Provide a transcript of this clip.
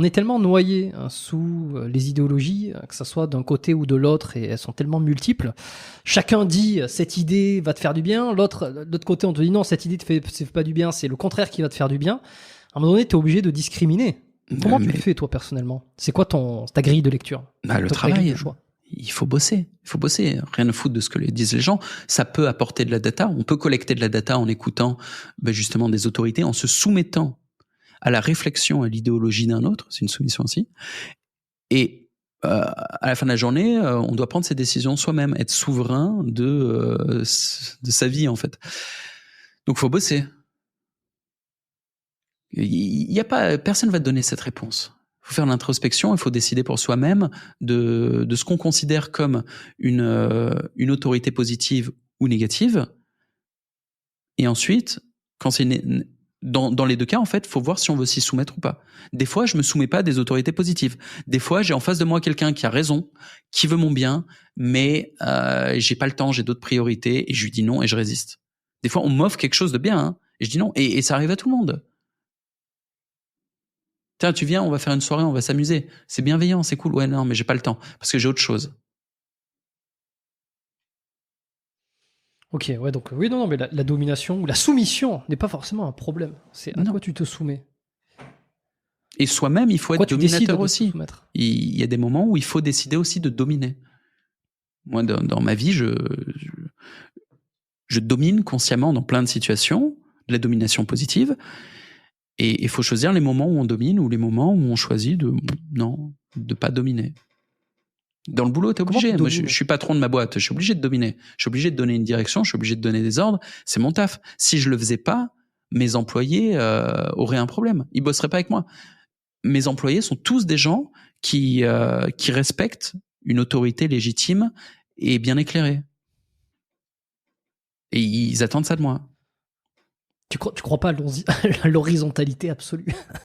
On est tellement noyé sous les idéologies, que ça soit d'un côté ou de l'autre, et elles sont tellement multiples. Chacun dit cette idée va te faire du bien, de l'autre côté on te dit non, cette idée te fait pas du bien, c'est le contraire qui va te faire du bien. À un moment donné, tu es obligé de discriminer. Comment tu le fais toi personnellement? C'est quoi ta grille de lecture? Le travail, il faut bosser. Rien à foutre de ce que disent les gens. Ça peut apporter de la data. On peut collecter de la data en écoutant justement des autorités, en se soumettant à la réflexion, à l'idéologie d'un autre. C'est une soumission aussi. Et à la fin de la journée, on doit prendre ses décisions soi-même, être souverain de sa vie en fait. Donc faut bosser. Personne va te donner cette réponse. Il faut faire l'introspection, il faut décider pour soi-même de ce qu'on considère comme une autorité positive ou négative. Et ensuite, quand c'est dans les deux cas, en fait, il faut voir si on veut s'y soumettre ou pas. Des fois, je me soumets pas à des autorités positives. Des fois, j'ai en face de moi quelqu'un qui a raison, qui veut mon bien, mais j'ai pas le temps, j'ai d'autres priorités, et je lui dis non et je résiste. Des fois, on m'offre quelque chose de bien, hein, et je dis non. Et ça arrive à tout le monde. Tiens, tu viens, on va faire une soirée, on va s'amuser. C'est bienveillant, c'est cool. Ouais, non, mais j'ai pas le temps, parce que j'ai autre chose. Ok, ouais, donc oui, non, mais la domination ou la soumission n'est pas forcément un problème. C'est à quoi tu te soumets. Et soi-même, il faut être dominateur aussi. Soumettre. Il y a des moments où il faut décider aussi de dominer. Moi, dans ma vie, je domine consciemment dans plein de situations, de la domination positive. Et il faut choisir les moments où on domine ou les moments où on choisit de pas dominer. Dans le boulot, t'es obligé. Moi, je suis patron de ma boîte. Je suis obligé de dominer. Je suis obligé de donner une direction. Je suis obligé de donner des ordres. C'est mon taf. Si je le faisais pas, mes employés auraient un problème. Ils bosseraient pas avec moi. Mes employés sont tous des gens qui respectent une autorité légitime et bien éclairée. Et ils attendent ça de moi. Tu crois pas à l'horizontalité absolue?